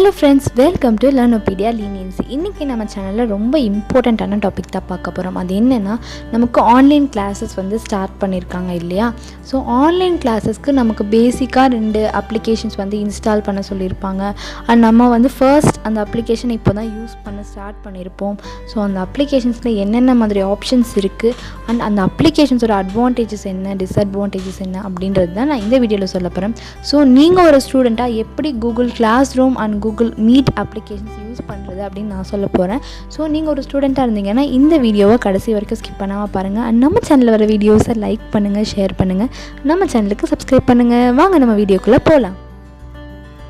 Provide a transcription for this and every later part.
Hello friends, welcome to Learnopedia Leniency. இன்னைக்கு நம்ம சேனல்ல ரொம்ப இம்பார்ட்டன்ட்டான டாபிக் தான் பார்க்க போறோம். அது என்னன்னா நமக்கு ஆன்லைன் கிளாसेस வந்து ஸ்டார்ட் பண்ணிருக்காங்க இல்லையா? சோ ஆன்லைன் கிளாसेसக்கு நமக்கு பேசிக்கா ரெண்டு அப்ளிகேஷன்ஸ் வந்து இன்ஸ்டால் பண்ண சொல்லிருப்பாங்க. and நம்ம வந்து ஃபர்ஸ்ட் அந்த அப்ளிகேஷன் இப்போதான் யூஸ் பண்ண ஸ்டார்ட் பண்ணிருப்போம். சோ அந்த அப்ளிகேஷன்ஸ்ல என்னென்ன மாதிரி ஆப்ஷன்ஸ் இருக்கு and அந்த அப்ளிகேஷன்ஸோட அட்வான்டேஜஸ் என்ன, டிஸ்அட்வான்டேஜஸ் என்ன அப்படின்றது தான் நான் இந்த வீடியோல சொல்ல போறேன். சோ நீங்க ஒரு ஸ்டூடெண்டா எப்படி Google Classroom and Googlemeet applications use பண்ணுறது அப்படின்னு நான் சொல்ல போகிறேன். ஸோ நீங்கள் ஒரு ஸ்டூடெண்ட்டாக இருந்தீங்கன்னா இந்த வீடியோவை கடைசி வரைக்கும் ஸ்கிப் பண்ணாமல் பாருங்கள். அண்ட் நம்ம சேனலில் வர வீடியோஸை லைக் பண்ணுங்கள், ஷேர் பண்ணுங்கள், நம்ம சேனலுக்கு சப்ஸ்கிரைப் பண்ணுங்கள். வாங்க நம்ம வீடியோக்குள்ளே போகலாம்.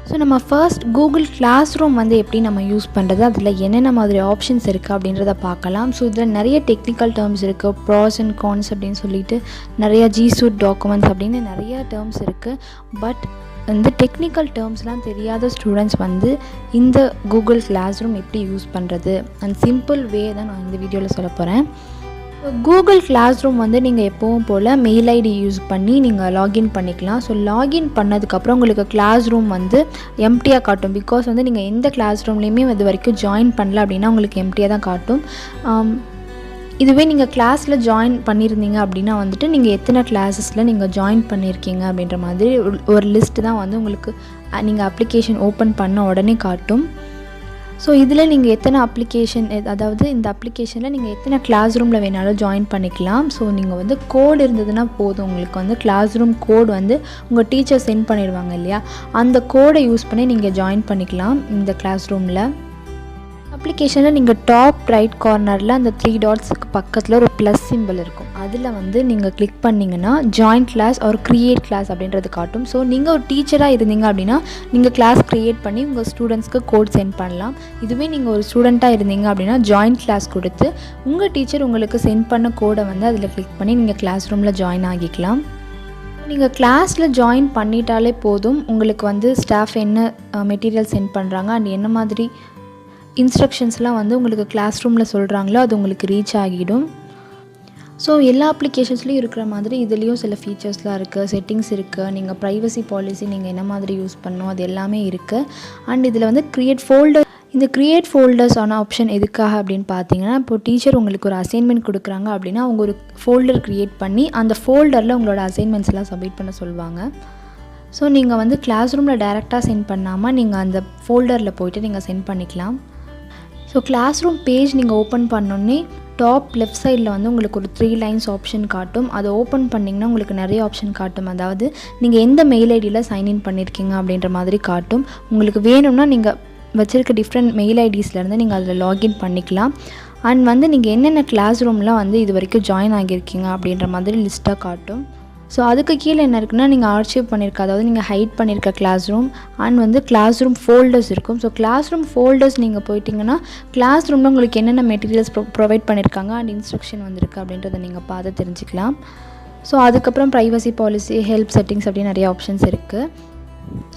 ஸோ நம்ம ஃபர்ஸ்ட் கூகுள் கிளாஸ் ரூம் வந்து எப்படி நம்ம யூஸ் பண்ணுறது, அதில் என்னென்ன மாதிரி ஆப்ஷன்ஸ் இருக்குது அப்படின்றத பார்க்கலாம். ஸோ இதில் நிறைய டெக்னிக்கல் டேர்ம்ஸ் இருக்குது, ப்ராஸ் அண்ட் கான்ஸ் அப்படின்னு சொல்லிட்டு நிறைய ஜிசூட் டாக்குமெண்ட்ஸ் அப்படின்னு நிறைய டேர்ம்ஸ் இருக்குது. பட் இந்த டெக்னிக்கல் டேர்ம்ஸ்லாம் தெரியாத ஸ்டூடெண்ட்ஸ் வந்து இந்த கூகுள் கிளாஸ் ரூம் எப்படி யூஸ் பண்ணுறது அண்ட் சிம்பிள் வே தான் நான் இந்த வீடியோவில் சொல்ல போகிறேன். கூகுள் கிளாஸ் ரூம் வந்து நீங்கள் எப்போவும் போல் மெயில் ஐடி யூஸ் பண்ணி நீங்கள் லாகின் பண்ணிக்கலாம். ஸோ லாகின் பண்ணதுக்கப்புறம் உங்களுக்கு கிளாஸ் ரூம் வந்து எம்டியாக காட்டும். பிகாஸ் வந்து நீங்கள் எந்த கிளாஸ் ரூம்லேயுமே இது வரைக்கும் ஜாயின் பண்ணல அப்படின்னா உங்களுக்கு எம்டியாக தான் காட்டும். இதுவே நீங்கள் கிளாஸில் ஜாயின் பண்ணியிருந்தீங்க அப்படின்னா வந்துட்டு நீங்கள் எத்தனை கிளாஸஸில் நீங்கள் ஜாயின் பண்ணியிருக்கீங்க அப்படின்ற மாதிரி ஒரு லிஸ்ட்டு தான் வந்து உங்களுக்கு நீங்கள் அப்ளிகேஷன் ஓப்பன் பண்ண உடனே காட்டும். ஸோ இதில் நீங்கள் எத்தனை அப்ளிகேஷன், அதாவது இந்த அப்ளிகேஷனில் நீங்கள் எத்தனை கிளாஸ் ரூமில் வேணாலும் ஜாயின் பண்ணிக்கலாம். ஸோ நீங்கள் வந்து கோடு இருந்ததுன்னா போதும், உங்களுக்கு வந்து கிளாஸ் ரூம் கோடு வந்து உங்கள் டீச்சர் சென்ட் பண்ணிடுவாங்க இல்லையா, அந்த கோடை யூஸ் பண்ணி நீங்கள் ஜாயின் பண்ணிக்கலாம் இந்த கிளாஸ் ரூமில். அப்ளிகேஷனில் நீங்கள் டாப் ரைட் கார்னரில் அந்த 3 டாட்ஸுக்கு பக்கத்தில் ஒரு ப்ளஸ் சிம்பிள் இருக்கும். அதில் வந்து நீங்கள் கிளிக் பண்ணிங்கன்னா ஜாயின் கிளாஸ் ஒரு க்ரியேட் கிளாஸ் அப்படின்றது காட்டும். ஸோ நீங்கள் ஒரு டீச்சராக இருந்தீங்க அப்படின்னா நீங்கள் கிளாஸ் க்ரியேட் பண்ணி உங்கள் ஸ்டூடெண்ட்ஸ்க்கு கோட் சென்ட் பண்ணலாம். இதுவே நீங்கள் ஒரு ஸ்டூடெண்ட்டாக இருந்தீங்க அப்படின்னா ஜாயின் கிளாஸ் கொடுத்து உங்கள் டீச்சர் உங்களுக்கு சென்ட் பண்ண கோடை வந்து அதில் கிளிக் பண்ணி நீங்கள் கிளாஸ் ரூமில் ஜாயின் ஆகிக்கலாம். நீங்கள் கிளாஸில் ஜாயின் பண்ணிட்டாலே போதும், உங்களுக்கு வந்து ஸ்டாஃப் என்ன மெட்டீரியல் சென்ட் பண்ணுறாங்க அண்ட் என்ன மாதிரி இன்ஸ்ட்ரக்ஷன்ஸ்லாம் வந்து உங்களுக்கு கிளாஸ் ரூமில் சொல்கிறாங்களோ அது உங்களுக்கு ரீச் ஆகிடும். ஸோ எல்லா அப்ளிகேஷன்ஸ்லேயும் இருக்கிற மாதிரி இதுலேயும் சில ஃபீச்சர்ஸ்லாம் இருக்குது, செட்டிங்ஸ் இருக்குது, நீங்கள் ப்ரைவசி பாலிசி நீங்கள் என்ன மாதிரி யூஸ் பண்ணணும் அது எல்லாமே இருக்குது. அண்ட் இதில் வந்து இந்த க்ரியேட் ஃபோல்டர்ஸ் ஆன ஆப்ஷன் எதுக்காக அப்படின்னு பார்த்தீங்கன்னா, இப்போ டீச்சர் உங்களுக்கு ஒரு அசைன்மெண்ட் கொடுக்குறாங்க அப்படின்னா அவங்க ஒரு ஃபோல்டர் க்ரியேட் பண்ணி அந்த ஃபோல்டரில் உங்களோட அசைன்மெண்ட்ஸ் எல்லாம் சப்மிட் பண்ண சொல்லுவாங்க. ஸோ நீங்கள் வந்து கிளாஸ் ரூமில் டைரெக்டாக சென்ட் பண்ணாமல் நீங்கள் அந்த ஃபோல்டரில் போய்ட்டு நீங்கள் சென்ட் பண்ணிக்கலாம். ஸோ கிளாஸ் ரூம் பேஜ் நீங்கள் ஓப்பன் பண்ணோன்னே டாப் லெஃப்ட் சைடில் வந்து உங்களுக்கு ஒரு 3 லைன்ஸ் ஆப்ஷன் காட்டும். அதை ஓப்பன் பண்ணிங்கன்னா உங்களுக்கு நிறைய ஆப்ஷன் காட்டும். அதாவது நீங்கள் எந்த மெயில் ஐடியில் சைன்இன் பண்ணியிருக்கீங்க அப்படின்ற மாதிரி காட்டும். உங்களுக்கு வேணும்னா நீங்கள் வச்சுருக்க டிஃப்ரெண்ட் மெயில் ஐடிஸ்லேருந்து நீங்கள் அதில் லாகின் பண்ணிக்கலாம். அண்ட் வந்து நீங்கள் என்னென்ன கிளாஸ் ரூம்லாம் வந்து இது வரைக்கும் ஜாயின் ஆகியிருக்கீங்க அப்படின்ற மாதிரி லிஸ்ட்டாக காட்டும். ஸோ அதுக்கு கீழே என்ன இருக்குன்னா நீங்கள் ஆர்ச்சிவ் பண்ணியிருக்க, அதாவது நீங்கள் ஹைட் பண்ணியிருக்க கிளாஸ் ரூம் அண்ட் வந்து கிளாஸ் ரூம் ஃபோல்டர்ஸ் இருக்கும். ஸோ கிளாஸ் ரூம் ஃபோல்டர்ஸ் நீங்கள் போயிட்டிங்கன்னா கிளாஸ் ரூமில் உங்களுக்கு என்னென்ன மெட்டீரியல்ஸ் ப்ரொவைட் பண்ணியிருக்காங்க அண்ட் இன்ஸ்ட்ரக்ஷன் வந்திருக்கு அப்படின்றத நீங்கள் பார்த்து தெரிஞ்சுக்கலாம். ஸோ அதுக்கப்புறம் ப்ரைவசி பாலிசி, ஹெல்ப் செட்டிங்ஸ் அப்படின்னு நிறைய ஆப்ஷன்ஸ் இருக்குது.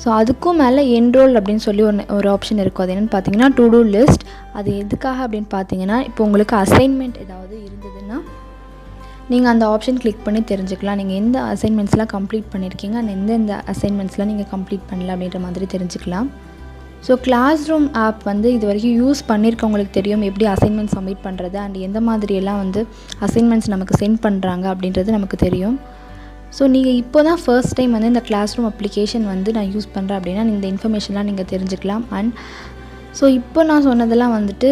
ஸோ அதுக்கும் மேலே என்ரோல் அப்படின்னு சொல்லி ஒரு ஆப்ஷன் இருக்கும். அது என்னென்னு பார்த்தீங்கன்னா டு டூ லிஸ்ட். அது எதுக்காக அப்படின்னு பார்த்தீங்கன்னா, இப்போ உங்களுக்கு அசைன்மெண்ட் ஏதாவது இருந்ததுன்னா நீங்கள் அந்த ஆப்ஷன் கிளிக் பண்ணி தெரிஞ்சுக்கலாம். நீங்கள் எந்த அசைன்மெண்ட்ஸ்லாம் கம்ப்ளீட் பண்ணியிருக்கீங்க அண்ட் எந்தெந்த அசைன்மெண்ட்ஸ்லாம் நீங்கள் கம்ப்ளீட் பண்ணல அப்படின்ற மாதிரி தெரிஞ்சுக்கலாம். ஸோ கிளாஸ் ரூம் ஆப் வந்து இது வரைக்கும் யூஸ் பண்ணியிருக்கவங்களுக்கு தெரியும் எப்படி அசைன்மெண்ட் சப்மிட் பண்ணுறது அண்ட் எந்த மாதிரியெல்லாம் வந்து அசைன்மெண்ட்ஸ் நமக்கு சென்ட் பண்ணுறாங்க அப்படின்றது நமக்கு தெரியும். ஸோ நீங்கள் இப்போ தான் ஃபர்ஸ்ட் டைம் வந்து இந்த கிளாஸ் ரூம் அப்ளிகேஷன் வந்து நான் யூஸ் பண்ணுறேன் அப்படின்னா இந்த இன்ஃபர்மேஷன்லாம் நீங்கள் தெரிஞ்சுக்கலாம். அண்ட் ஸோ இப்போ நான் சொன்னதெல்லாம் வந்துட்டு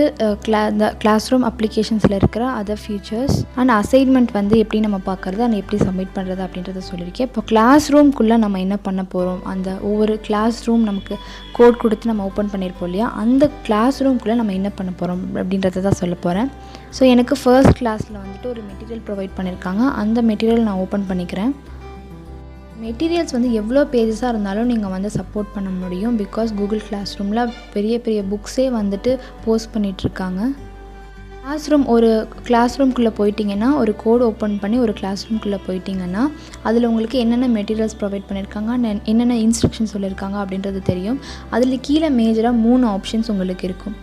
இந்த கிளாஸ் ரூம் அப்ளிகேஷன்ஸில் இருக்கிற அதர் ஃபீச்சர்ஸ் அண்ட் அசைன்மெண்ட் வந்து எப்படி நம்ம பார்க்குறது அண்ட் எப்படி சப்மிட் பண்ணுறது அப்படின்றத சொல்லியிருக்கேன். இப்போ கிளாஸ் ரூம்குள்ளே நம்ம என்ன பண்ண போகிறோம், அந்த ஒவ்வொரு கிளாஸ் ரூம் நமக்கு கோட் கொடுத்து நம்ம ஓப்பன் பண்ணியிருப்போம் இல்லையா, அந்த கிளாஸ் ரூம்குள்ளே நம்ம என்ன பண்ண போகிறோம் அப்படின்றத தான் சொல்ல போகிறேன். ஸோ எனக்கு ஃபர்ஸ்ட் கிளாஸில் வந்துட்டு ஒரு மெட்டீரியல் ப்ரொவைட் பண்ணியிருக்காங்க. அந்த மெட்டீரியல் நான் ஓப்பன் பண்ணிக்கிறேன். மெட்டீரியல்ஸ் வந்து எவ்வளோ பேஜஸாக இருந்தாலும் நீங்கள் வந்து சப்போர்ட் பண்ண முடியும். பிகாஸ் கூகுள் கிளாஸ் ரூமில் பெரிய பெரிய புக்ஸே வந்துட்டு போஸ்ட் பண்ணிகிட்ருக்காங்க. ஒரு கிளாஸ் ரூம்குள்ளே போயிட்டிங்கன்னா, ஒரு கோடு ஓப்பன் பண்ணி ஒரு கிளாஸ் ரூம்குள்ளே போயிட்டிங்கன்னா அதில் உங்களுக்கு என்னென்ன மெட்டீரியல்ஸ் ப்ரொவைட் பண்ணியிருக்காங்க, என்னென்ன இன்ஸ்ட்ரக்ஷன் சொல்லியிருக்காங்க அப்படின்றது தெரியும். அதில் கீழே மேஜராக 3 ஆப்ஷன்ஸ் உங்களுக்கு இருக்கும்.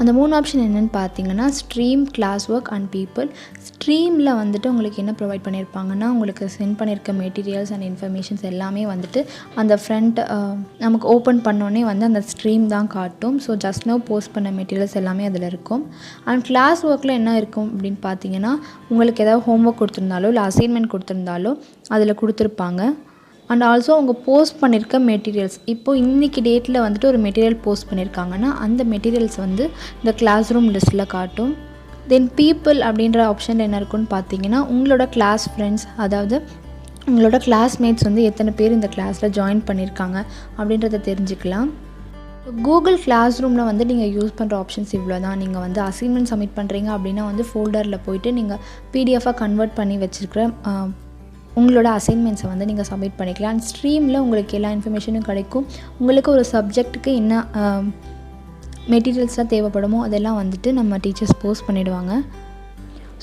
அந்த 3 ஆப்ஷன் என்னென்னு பார்த்தீங்கன்னா stream, class work and people. ஸ்ட்ரீமில் வந்துட்டு உங்களுக்கு என்ன ப்ரொவைட் பண்ணியிருப்பாங்கன்னா, உங்களுக்கு சென்ட் பண்ணியிருக்க மெட்டீரியல்ஸ் அண்ட் இன்ஃபர்மேஷன்ஸ் எல்லாமே வந்துட்டு அந்த ஃப்ரண்ட் நமக்கு ஓப்பன் பண்ணோன்னே வந்து அந்த ஸ்ட்ரீம் தான் காட்டும். ஸோ ஜஸ்ட் நவ் போஸ்ட் பண்ண மெட்டீரியல்ஸ் எல்லாமே அதில் இருக்கும். அண்ட் கிளாஸ் ஒர்க்கில் என்ன இருக்கும் அப்படின்னு பார்த்தீங்கன்னா, உங்களுக்கு ஏதாவது ஹோம்ஒர்க் கொடுத்துருந்தாலோ இல்லை அசைன்மெண்ட் கொடுத்துருந்தாலோ அதில் கொடுத்துருப்பாங்க. அண்ட் ஆல்சோ அவங்க போஸ்ட் பண்ணியிருக்க மெட்டீரியல்ஸ், இப்போது இன்றைக்கி டேட்டில் வந்துட்டு ஒரு மெட்டீரியல் போஸ்ட் பண்ணியிருக்காங்கன்னா அந்த மெட்டீரியல்ஸ் வந்து இந்த கிளாஸ் ரூம் லிஸ்ட்டில் காட்டும். தென் பீப்புள் அப்படின்ற ஆப்ஷனில் என்ன இருக்குன்னு பார்த்தீங்கன்னா, உங்களோட கிளாஸ் ஃப்ரெண்ட்ஸ், அதாவது உங்களோட கிளாஸ்மேட்ஸ் வந்து எத்தனை பேர் இந்த கிளாஸில் ஜாயின் பண்ணியிருக்காங்க அப்படின்றத தெரிஞ்சுக்கலாம். கூகுள் கிளாஸ் ரூமில் வந்து நீங்கள் யூஸ் பண்ணுற ஆப்ஷன்ஸ் இவ்வளோ தான். நீங்கள் வந்து அசைன்மெண்ட் சப்மிட் பண்ணுறீங்க அப்படின்னா வந்து ஃபோல்டரில் போய்ட்டு நீங்கள் பிடிஎஃபாக கன்வெர்ட் பண்ணி வச்சுருக்கிற உங்களோட அசைன்மெண்ட்ஸை வந்து நீங்கள் சப்மிட் பண்ணிக்கலாம். அண்ட் ஸ்ட்ரீமில் உங்களுக்கு எல்லா இன்ஃபர்மேஷனும் கிடைக்கும். உங்களுக்கு ஒரு சப்ஜெக்ட்டுக்கு என்ன மெட்டீரியல்ஸ்லாம் தேவைப்படுமோ அதெல்லாம் வந்துட்டு நம்ம டீச்சர்ஸ் போஸ்ட் பண்ணிவிடுவாங்க.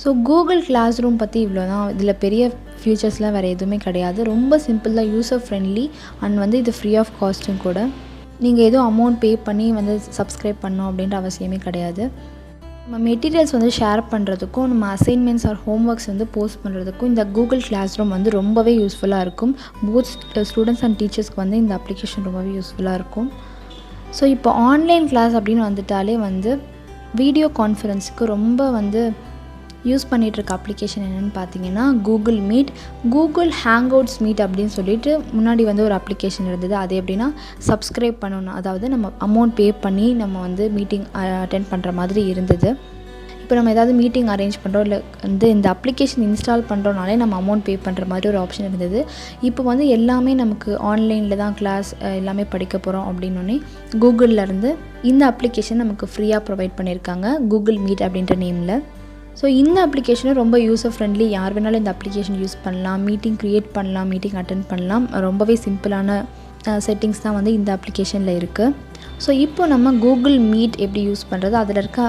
ஸோ கூகுள் கிளாஸ் ரூம் பற்றி இவ்வளோ தான். இதில் பெரிய ஃபியூச்சர்ஸ்லாம் வேறு எதுவுமே கிடையாது. ரொம்ப சிம்பிள் தான், யூசர் ஃப்ரெண்ட்லி அண்ட் வந்து இது ஃப்ரீ ஆஃப் காஸ்ட்டும் கூட. நீங்கள் எதுவும் அமௌண்ட் பே பண்ணி வந்து சப்ஸ்கிரைப் பண்ணணும் அப்படின்ற அவசியமே கிடையாது. நம்ம மெட்டீரியல்ஸ் வந்து ஷேர் பண்ணுறதுக்கும் நம்ம அசைன்மெண்ட்ஸ் ஆர் ஹோம்ஒர்க்ஸ் வந்து போஸ்ட் பண்ணுறதுக்கும் இந்த கூகுள் கிளாஸ் ரூம் வந்து ரொம்பவே யூஸ்ஃபுல்லாக இருக்கும். போத் ஸ்டூடெண்ட்ஸ் அண்ட் டீச்சர்ஸ்க்கு வந்து இந்த அப்ளிகேஷன் ரொம்பவே யூஸ்ஃபுல்லாக இருக்கும். ஸோ இப்போ ஆன்லைன் கிளாஸ் அப்படின்னு வந்துட்டாலே வந்து வீடியோ கான்ஃபரன்ஸுக்கு ரொம்ப வந்து யூஸ் பண்ணிகிட்ருக்க அப்ளிகேஷன் என்னென்னு பார்த்தீங்கன்னா கூகுள் மீட், கூகுள் ஹேங்அவுட்ஸ் மீட் அப்படின்னு சொல்லிட்டு முன்னாடி வந்து ஒரு அப்ளிகேஷன் இருந்தது. அது எப்படின்னா சப்ஸ்கிரைப் பண்ணணும், அதாவது நம்ம அமௌண்ட் பே பண்ணி நம்ம வந்து மீட்டிங் அட்டெண்ட் பண்ணுற மாதிரி இருந்தது. இப்போ நம்ம ஏதாவது மீட்டிங் அரேஞ்ச் பண்ணுறோம் இல்லை வந்து இந்த அப்ளிகேஷன் இன்ஸ்டால் பண்ணுறோனாலே நம்ம அமௌண்ட் பே பண்ணுற மாதிரி ஒரு ஆப்ஷன் இருந்தது. இப்போ வந்து எல்லாமே நமக்கு ஆன்லைனில் தான் கிளாஸ் எல்லாமே படிக்க போகிறோம் அப்படின்னோடனே கூகுள்லேருந்து இந்த அப்ளிகேஷன் நமக்கு ஃப்ரீயாக ப்ரொவைட் பண்ணியிருக்காங்க, கூகுள் மீட் அப்படின்ற நேமில். ஸோ இந்த அப்ளிகேஷனும் ரொம்ப யூசர் ஃப்ரெண்ட்லி, யார் வேணாலும் இந்த அப்ளிகேஷன் யூஸ் பண்ணலாம், மீட்டிங் க்ரியேட் பண்ணலாம், மீட்டிங் அட்டென்ட் பண்ணலாம். ரொம்பவே சிம்பிளான செட்டிங்ஸ் தான் வந்து இந்த அப்ளிகேஷனில் இருக்குது. ஸோ இப்போ நம்ம கூகுள் மீட் எப்படி யூஸ் பண்ணுறது, அதில் இருக்க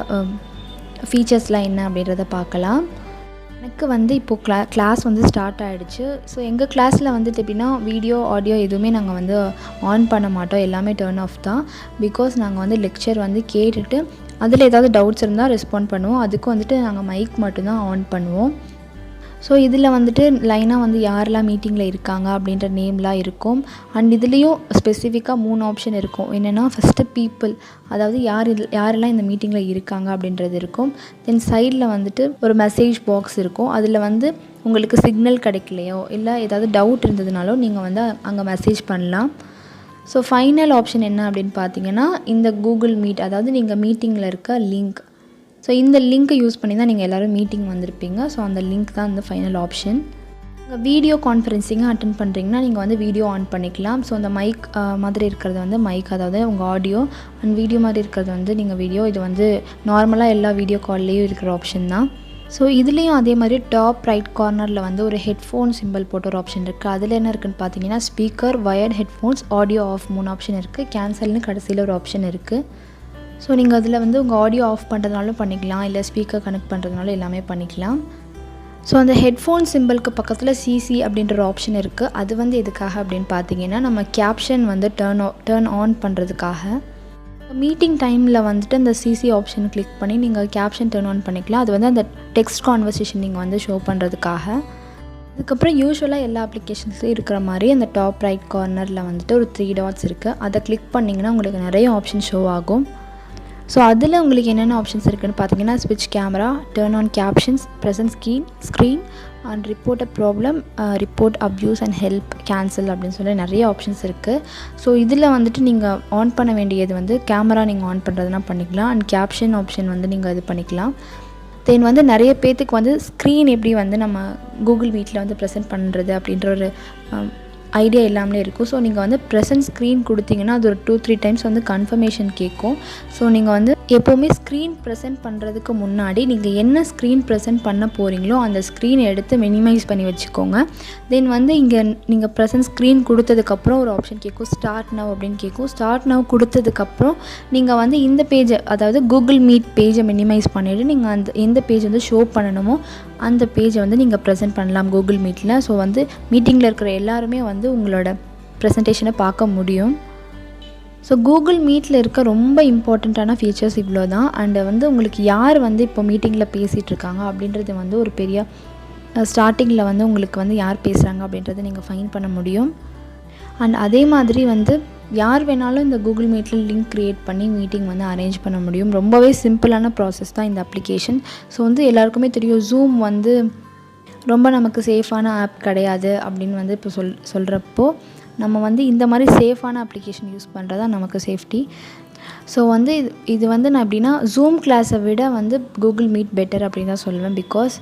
ஃபீச்சர்ஸ்லாம் என்ன அப்படின்றத பார்க்கலாம். எனக்கு வந்து இப்போது கிளாஸ் வந்து ஸ்டார்ட் ஆகிடுச்சு. ஸோ எங்கள் கிளாஸில் வந்துட்டு எப்படின்னா வீடியோ ஆடியோ எதுவுமே நாங்கள் வந்து ஆன் பண்ண மாட்டோம், எல்லாமே டர்ன் ஆஃப் தான். பிகாஸ் நாங்கள் வந்து லெக்சர் வந்து கேட்டுட்டு அதில் ஏதாவது டவுட்ஸ் இருந்தால் ரெஸ்பாண்ட் பண்ணுவோம். அதுக்கு வந்துட்டு நாங்கள் மைக் மட்டும்தான் ஆன் பண்ணுவோம். ஸோ இதில் வந்துட்டு லைனாக வந்து யாரெல்லாம் மீட்டிங்கில் இருக்காங்க அப்படின்ற நேம்லாம் இருக்கும். அண்ட் இதுலேயும் ஸ்பெசிஃபிக்காக 3 ஆப்ஷன் இருக்கும். என்னென்னா ஃபஸ்ட்டு பீப்புள், அதாவது யாரெல்லாம் இந்த மீட்டிங்கில் இருக்காங்க அப்படின்றது இருக்கும். தென் சைடில் வந்துட்டு ஒரு மெசேஜ் பாக்ஸ் இருக்கும். அதில் வந்து உங்களுக்கு சிக்னல் கிடைக்கலையோ இல்லை ஏதாவது டவுட் இருந்ததுனாலோ நீங்கள் வந்து அங்கே மெசேஜ் பண்ணலாம். ஸோ ஃபைனல் ஆப்ஷன் என்ன அப்படின்னு பார்த்தீங்கன்னா இந்த கூகுள் மீட், அதாவது நீங்கள் மீட்டிங்கில் இருக்க லிங்க். ஸோ இந்த லிங்க்கை யூஸ் பண்ணி தான் நீங்கள் எல்லோரும் மீட்டிங் வந்திருப்பீங்க. ஸோ அந்த லிங்க் தான் இந்த ஃபைனல் ஆப்ஷன். நீங்கள் வீடியோ கான்ஃபரன்சிங்காக அட்டென்ட் பண்ணுறீங்கன்னா நீங்கள் வந்து வீடியோ ஆன் பண்ணிக்கலாம். ஸோ அந்த மைக் மாதிரி இருக்கிறது வந்து மைக், அதாவது உங்கள் ஆடியோ, அண்ட் வீடியோ மாதிரி இருக்கிறது வந்து நீங்கள் வீடியோ. இது வந்து நார்மலாக எல்லா வீடியோ கால்லேயும் இருக்கிற ஆப்ஷன் தான். ஸோ இதுலேயும் அதே மாதிரி டாப் ரைட் கார்னரில் வந்து ஒரு ஹெட்ஃபோன் சிம்பிள் போட்ட ஒரு ஆப்ஷன் இருக்குது. அதில் என்ன இருக்குதுன்னு பார்த்தீங்கன்னா speaker, wired headphones, audio off 3 option இருக்குது. கேன்சல்னு கடைசியில் ஒரு ஆப்ஷன் இருக்குது. ஸோ நீங்கள் அதில் வந்து உங்கள் ஆடியோ ஆஃப் பண்ணுறதுனாலும் பண்ணிக்கலாம், இல்லை ஸ்பீக்கர் கனெக்ட் பண்ணுறதுனாலும் எல்லாமே பண்ணிக்கலாம். ஸோ அந்த ஹெட்ஃபோன் சிம்பிளுக்கு பக்கத்தில் சிசி அப்படின்ற ஒரு ஆப்ஷன் இருக்குது. அது வந்து எதுக்காக அப்படின்னு பார்த்தீங்கன்னா நம்ம கேப்ஷன் வந்து டர்ன் ஆன் பண்ணுறதுக்காக. மீட்டிங் டைமில் வந்துட்டு அந்த சிசி ஆப்ஷன் கிளிக் பண்ணி நீங்கள் கேப்ஷன் டர்ன் ஆன் பண்ணிக்கலாம். அது வந்து அந்த டெக்ஸ்ட் கான்வர்சேஷன் நீங்கள் வந்து ஷோ பண்ணுறதுக்காக. அதுக்கப்புறம் யூஸ்வலாக எல்லா அப்ளிகேஷன்ஸ்லையும் இருக்கிற மாதிரி அந்த டாப் ரைட் கார்னரில் வந்துட்டு ஒரு 3 டாட்ஸ் இருக்குது. அதை கிளிக் பண்ணிங்கன்னா உங்களுக்கு நிறைய ஆப்ஷன் ஷோ ஆகும். ஸோ அதில் உங்களுக்கு என்னென்ன ஆப்ஷன்ஸ் இருக்குதுன்னு பார்த்தீங்கன்னா ஸ்விட்ச் camera, turn on captions, present screen and report a problem, report abuse and help, cancel அப்படின்னு சொல்லி நிறைய ஆப்ஷன்ஸ் இருக்குது. ஸோ இதில் வந்துட்டு நீங்கள் ஆன் பண்ண வேண்டியது வந்து கேமரா நீங்கள் ஆன் பண்ணுறதுனா பண்ணிக்கலாம். அண்ட் கேப்ஷன் ஆப்ஷன் வந்து நீங்கள் இது பண்ணிக்கலாம். தென் வந்து நிறைய பேர்த்துக்கு வந்து ஸ்க்ரீன் எப்படி வந்து நம்ம கூகுள் மீட்டில் வந்து ப்ரெசென்ட் பண்ணுறது அப்படின்ற ஒரு ஐடியா எல்லாமே இருக்கும். ஸோ நீங்கள் வந்து ப்ரெசன்ட் ஸ்க்ரீன் கொடுத்தீங்கன்னா அது ஒரு 2-3 டைம்ஸ் வந்து கன்ஃபர்மேஷன் கேட்கும். ஸோ நீங்கள் வந்து எப்போவுமே ஸ்க்ரீன் ப்ரெசென்ட் பண்ணுறதுக்கு முன்னாடி நீங்கள் என்ன ஸ்க்ரீன் ப்ரெசென்ட் பண்ண போகிறீங்களோ அந்த ஸ்க்ரீனை எடுத்து மினிமைஸ் பண்ணி வச்சுக்கோங்க. தென் வந்து இங்கே நீங்கள் ப்ரெசென்ட் ஸ்க்ரீன் கொடுத்ததுக்கப்புறம் ஒரு ஆப்ஷன் கேட்கும், ஸ்டார்ட் நவ் அப்படின்னு கேட்கும். ஸ்டார்ட் நவ் கொடுத்ததுக்கப்புறம் நீங்கள் வந்து இந்த பேஜை, அதாவது கூகுள் மீட் பேஜை மினிமைஸ் பண்ணிவிட்டு நீங்கள் அந்த எந்த பேஜ் வந்து ஷோ பண்ணணுமோ அந்த பேஜை வந்து நீங்கள் ப்ரெசென்ட் பண்ணலாம் கூகுள் மீட்டில். ஸோ வந்து மீட்டிங்கில் இருக்கிற எல்லாருமே வந்து உங்களோட ப்ரெசன்டேஷனை பார்க்க முடியும். ஸோ கூகுள் மீட்டில் இருக்க ரொம்ப இம்பார்ட்டண்ட்டான ஃபீச்சர்ஸ் இவ்வளோ தான். அண்டு வந்து உங்களுக்கு யார் வந்து இப்போ மீட்டிங்கில் பேசிகிட்ருக்காங்க அப்படின்றது வந்து ஒரு பெரிய ஸ்டார்டிங்கில் வந்து உங்களுக்கு வந்து யார் பேசுகிறாங்க அப்படின்றத நீங்கள் ஃபைண்ட் பண்ண முடியும். அண்ட் அதே மாதிரி வந்து யார் வேணாலும் இந்த கூகுள் மீட்டில் லிங்க் க்ரியேட் பண்ணி மீட்டிங் வந்து அரேஞ்ச் பண்ண முடியும். ரொம்பவே சிம்பிளான ப்ராசஸ் தான் இந்த அப்ளிகேஷன். ஸோ வந்து எல்லாருக்குமே தெரியும் ஜூம் வந்து ரொம்ப நமக்கு சேஃபான ஆப் கிடையாது அப்படின்னு வந்து இப்போ சொல்கிறப்போ நம்ம வந்து இந்த மாதிரி சேஃபான அப்ளிகேஷன் யூஸ் பண்ணுறது தான் நமக்கு சேஃப்டி. ஸோ வந்து இது வந்து நான் எப்படின்னா ஜூம் கிளாஸை விட வந்து கூகுள் மீட் பெட்டர் அப்படின்னு தான் சொல்லுவேன். பிகாஸ்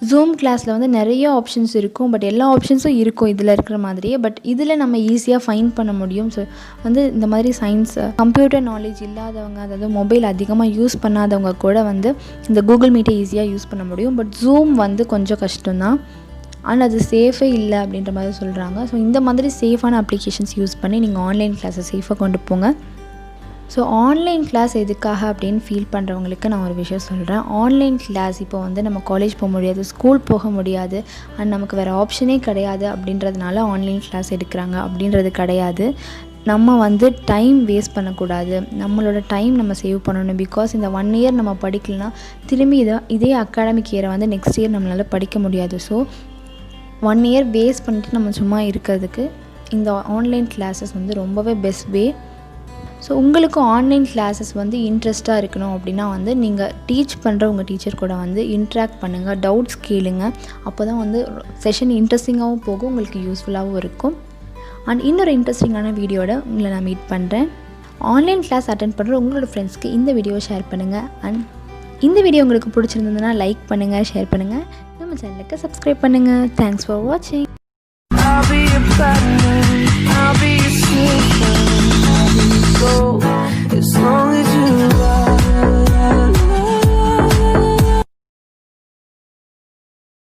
ஜூம் கிளாஸில் வந்து நிறைய ஆப்ஷன்ஸ் இருக்கும், பட் எல்லா ஆப்ஷன்ஸும் இருக்கும் இதில் இருக்கிற மாதிரியே. பட் இதில் நம்ம ஈஸியாக ஃபைண்ட் பண்ண முடியும். ஸோ வந்து இந்த மாதிரி சயின்ஸ் கம்ப்யூட்டர் நாலேஜ் இல்லாதவங்க, அதாவது மொபைல் அதிகமாக யூஸ் பண்ணாதவங்க கூட வந்து இந்த கூகுள் மீட்டை ஈஸியாக யூஸ் பண்ண முடியும். பட் ஜூம் வந்து கொஞ்சம் கஷ்டம்தான், ஆனால் அது சேஃபே இல்லை அப்படின்ற மாதிரி சொல்கிறாங்க. ஸோ இந்த மாதிரி சேஃபான அப்ளிகேஷன்ஸ் யூஸ் பண்ணி நீங்கள் ஆன்லைன் கிளாஸை சேஃபாக கொண்டு போங்க. ஸோ ஆன்லைன் கிளாஸ் எதுக்காக அப்படின்னு ஃபீல் பண்ணுறவங்களுக்கு நான் ஒரு விஷயம் சொல்கிறேன். ஆன்லைன் கிளாஸ் இப்போ வந்து நம்ம காலேஜ் போக முடியாது, ஸ்கூல் போக முடியாது, அண்ட் நமக்கு வேறு ஆப்ஷனே கிடையாது அப்படின்றதுனால ஆன்லைன் கிளாஸ் எடுக்கிறாங்க அப்படின்றது கிடையாது. நம்ம வந்து டைம் வேஸ்ட் பண்ணக்கூடாது, நம்மளோட டைம் நம்ம சேவ் பண்ணணும். பிகாஸ் இந்த 1 இயர் நம்ம படிக்கலைன்னா திரும்பி இதே அகாடமிக் இயரை வந்து நெக்ஸ்ட் இயர் நம்மளால் படிக்க முடியாது. ஸோ 1 இயர் வேஸ்ட் பண்ணிட்டு நம்ம சும்மா இருக்கிறதுக்கு இந்த ஆன்லைன் கிளாஸஸ் வந்து ரொம்பவே பெஸ்ட் வே. ஸோ உங்களுக்கு ஆன்லைன் கிளாஸஸ் வந்து இன்ட்ரெஸ்ட்டாக இருக்கணும் அப்படின்னா வந்து நீங்கள் டீச் பண்ணுற உங்கள் டீச்சர் கூட வந்து இன்ட்ராக்ட் பண்ணுங்கள், டவுட்ஸ் கேளுங்க. அப்போ தான் வந்து செஷன் இன்ட்ரெஸ்டிங்காகவும் போகும், உங்களுக்கு யூஸ்ஃபுல்லாகவும் இருக்கும். அண்ட் இன்னொரு இன்ட்ரெஸ்டிங்கான வீடியோட உங்களை நான் மீட் பண்ணுறேன். ஆன்லைன் கிளாஸ் அட்டென்ட் பண்ணுற உங்களோட ஃப்ரெண்ட்ஸ்க்கு இந்த வீடியோவை ஷேர் பண்ணுங்கள். அண்ட் இந்த வீடியோ உங்களுக்கு பிடிச்சிருந்ததுன்னா லைக் பண்ணுங்கள், ஷேர் பண்ணுங்கள், நம்ம சேனலுக்கு சப்ஸ்கிரைப் பண்ணுங்கள். தேங்க்ஸ் ஃபார் வாட்சிங்.